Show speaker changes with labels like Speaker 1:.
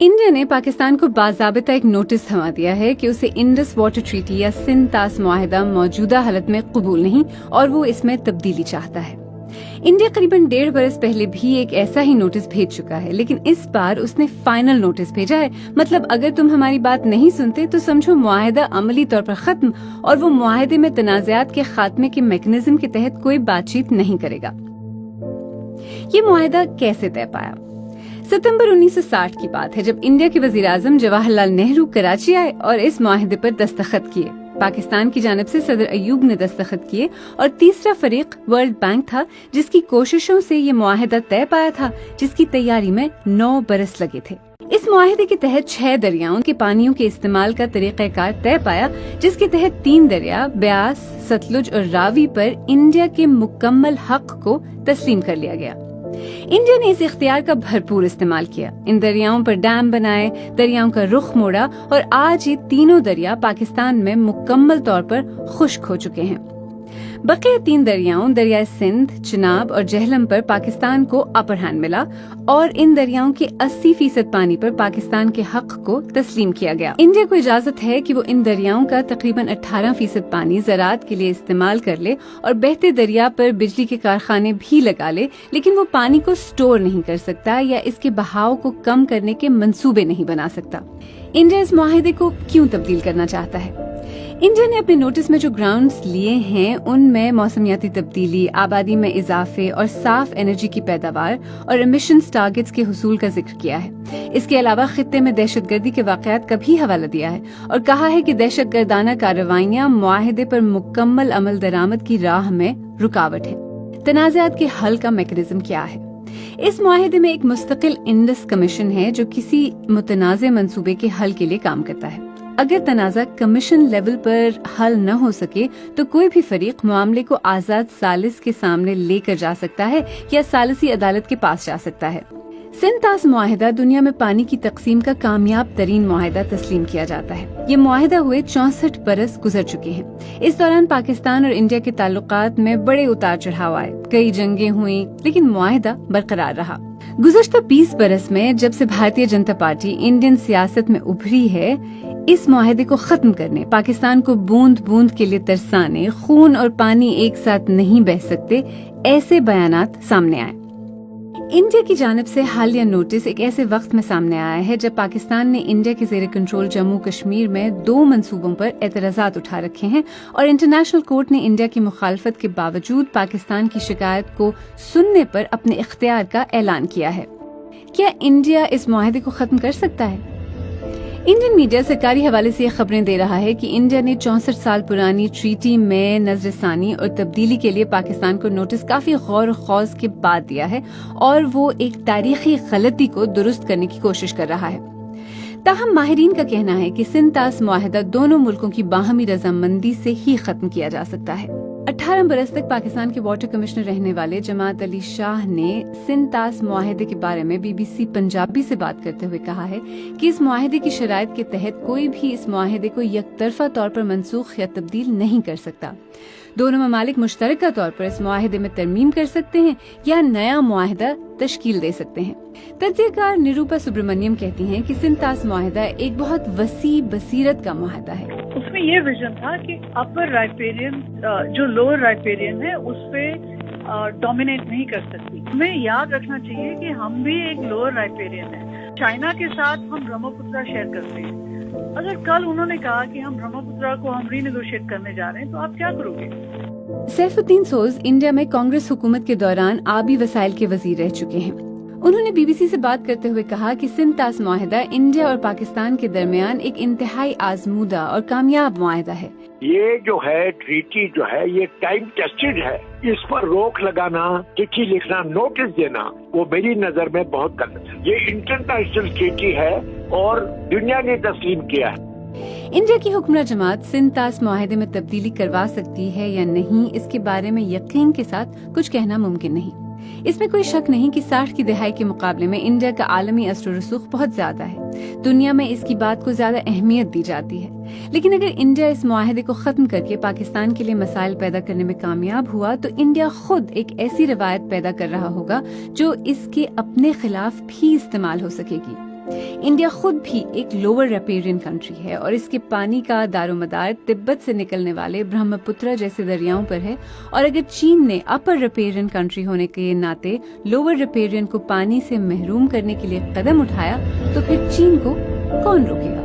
Speaker 1: India ने पाकिस्तान को बाज़ाबिता एक नोटिस थमा दिया है कि उसे इंडस वाटर ट्रीटी या सिंध तास मुआहिदा मौजूदा हालत में कबूल नहीं और वो इसमें तब्दीली चाहता है। इंडिया करीबन 1.5 बरस पहले भी एक ऐसा ही नोटिस भेज चुका है, लेकिन इस बार उसने फाइनल नोटिस भेजा है। मतलब अगर तुम हमारी बात नहीं सुनते तो समझो मुआहिदा अमली तौर पर खत्म और वो मुआहिदे में तनाज़ात के खात्मे के मैकेनिज्म के तहत कोई बातचीत नहीं करेगा। ये मुआहिदा कैसे तय पाया? सितंबर 1960 की बात है, जब इंडिया के वजीर आजम जवाहरलाल नेहरू कराची आए और इस मुआहिदे पर दस्तखत किए। पाकिस्तान की जानिब से सदर अयूब ने दस्तखत किए और तीसरा फरीक वर्ल्ड बैंक था, जिसकी कोशिशों से ये मुआहिदा तय पाया था, जिसकी तैयारी में 9 बरस लगे थे। इस मुआहिदे के तहत 6 दरियाओं के पानियों के इस्तेमाल का तरीक़ाकार तय पाया, जिसके तहत 3 दरिया ब्यास, सतलुज और रावी पर इंडिया के मुकम्मल हक को तस्लीम कर लिया गया। इंडिया ने इस इख्तियार का भरपूर इस्तेमाल किया, इन दरियाओं पर डैम बनाए, दरियाओं का रुख मोड़ा और आज ये तीनों दरिया पाकिस्तान में मुकम्मल तौर पर खुश्क हो चुके हैं। बकिया 3 दरियाओं दरिया सिंध, चिनाब और जहलम पर पाकिस्तान को अपर हैंड मिला और इन दरियाओं के 80% पानी पर पाकिस्तान के हक को तस्लीम किया गया। इंडिया को इजाजत है कि वो इन दरियाओं का तकरीबन 18% पानी ज़राअत के लिए इस्तेमाल कर ले और बहते दरिया पर बिजली के कारखाने भी लगा ले, लेकिन वो पानी को स्टोर नहीं कर सकता या इसके बहाव को कम करने के मंसूबे नहीं बना सकता। इंडिया इस मुआहिदे को क्यों तब्दील करना चाहता है? इंडिया ने अपने नोटिस में जो ग्राउंड्स लिए हैं उनमें मौसमियाती तब्दीली, आबादी में इजाफे और साफ एनर्जी की पैदावार और एमिशंस टारगेट्स के हुसूल का जिक्र किया है। इसके अलावा खित्ते में दहशतगर्दी के वाकयात का भी हवाला दिया है और कहा है कि दहशतगर्दाना कार्रवाइयां मुआहिदे पर मुकम्मल अमल दरामद की राह में रुकावट है। तनाज़ात के हल का मैकेनिज्म क्या है? इस मुआहिदे में एक मुस्तकिल इंडस कमीशन है जो किसी मुतनाज़े मंसूबे के हल के लिए काम करता है। अगर तनाज़ा कमीशन लेवल पर हल न हो सके तो कोई भी फरीक मामले को आजाद सालिस के सामने लेकर जा सकता है या सालिसी अदालत के पास जा सकता है। सिंध तास मुआहिदा दुनिया में पानी की तकसीम का कामयाब तरीन मुआहिदा तस्लीम किया जाता है। ये मुआहिदा हुए 64 बरस गुजर चुके हैं। इस दौरान पाकिस्तान और इंडिया के ताल्लुकात में बड़े उतार चढ़ाव आए, कई जंगें हुई, लेकिन मुआहिदा बरकरार रहा। गुज़श्ता 20 बरस में जब से भारतीय जनता पार्टी इंडियन सियासत में उभरी है, इस मुआहिदे को खत्म करने, पाकिस्तान को बूंद बूंद के लिए तरसाने, खून और पानी एक साथ नहीं बह सकते, ऐसे बयानात सामने आए। इंडिया की जानिब से हालिया नोटिस एक ऐसे वक्त में सामने आया है जब पाकिस्तान ने इंडिया के ज़ेरे कंट्रोल जम्मू कश्मीर में 2 मंसूबों पर एतराज़ात उठा रखे हैं और इंटरनेशनल कोर्ट ने इंडिया की मुखालफत के बावजूद पाकिस्तान की शिकायत को सुनने पर अपने इख्तियार का ऐलान किया है। क्या इंडिया इस मुआहिदे को खत्म कर सकता है? इंडियन मीडिया सरकारी हवाले से ये खबरें दे रहा है कि इंडिया ने 64 साल पुरानी ट्रीटी में नजरसानी और तब्दीली के लिए पाकिस्तान को नोटिस काफी गौर खौज के बाद दिया है और वो एक तारीखी गलती को दुरुस्त करने की कोशिश कर रहा है। ताहम माहिरीन का कहना है कि सिंध तास मुआहिदा दोनों मुल्कों की बाहमी रजामंदी से ही खत्म किया जा सकता है। 18 बरस तक पाकिस्तान के वाटर कमिश्नर रहने वाले जमात अली शाह ने सिंध तास मुआहिदे के बारे में BBC पंजाबी से बात करते हुए कहा है कि इस मुआहिदे की शराइत के तहत कोई भी इस मुआहिदे को यकतरफा तौर पर मनसूख या तब्दील नहीं कर सकता। दोनों ममालिक मुश्तरका तौर पर इस मुआहिदे में तरमीम कर सकते हैं या नया मुआहिदा तश्कील दे सकते हैं। तज्ज़ियाकार निरूपा सुब्रमण्यम कहती हैं कि सिंध तास मुआहिदा एक बहुत वसी बसीरत का मुआहिदा है।
Speaker 2: उसमें ये विजन था कि अपर राइपेरियन जो लोअर राइपेरियन है उस पे डोमिनेट नहीं कर सकती। हमें याद रखना चाहिए कि हम भी एक लोअर राइपेरियन है। चाइना के साथ हम ब्रह्मपुत्रा शेयर करते हैं। अगर कल उन्होंने कहा कि हम ब्रह्मपुत्रा को हम रीनेगोशिएट करने जा रहे हैं तो आप क्या करोगे?
Speaker 1: सैफुद्दीन सोज इंडिया में कांग्रेस हुकूमत के दौरान आबी वसाइल के वजीर रह चुके हैं। उन्होंने BBC से बात करते हुए कहा कि सिंध तास मुआहिदा इंडिया और पाकिस्तान के दरमियान एक इंतहाई आजमूदा और कामयाब मुआहिदा है।
Speaker 3: ये जो है ट्रीटी जो है ये टाइम टेस्टेड है। इस पर रोक लगाना, चिट्ठी लिखना, नोटिस देना, वो मेरी नजर में बहुत गलत है। ये इंटरनेशनल ट्रीटी है और दुनिया ने तस्लीम किया है।
Speaker 1: इंडिया की हुक्मरान जमात सिंध तास मुआहिदे में तब्दीली करवा सकती है या नहीं, इसके बारे में यकीन के साथ कुछ कहना मुमकिन नहीं। इसमें कोई शक नहीं कि 60 की दहाई के मुकाबले में इंडिया का आलमी असर रसूख बहुत ज्यादा है। दुनिया में इसकी बात को ज्यादा अहमियत दी जाती है। लेकिन अगर इंडिया इस मुआहिदे को खत्म करके पाकिस्तान के लिए मसाइल पैदा करने में कामयाब हुआ तो इंडिया खुद एक ऐसी रवायत पैदा कर रहा होगा जो इसके अपने खिलाफ भी इस्तेमाल हो सकेगी। इंडिया खुद भी एक लोअर रेपेरियन कंट्री है और इसके पानी का दारोमदार तिब्बत से निकलने वाले ब्रह्मपुत्र जैसे दरियाओं पर है। और अगर चीन ने अपर रेपेरियन कंट्री होने के नाते लोअर रेपेरियन को पानी से महरूम करने के लिए कदम उठाया तो फिर चीन को कौन रोकेगा।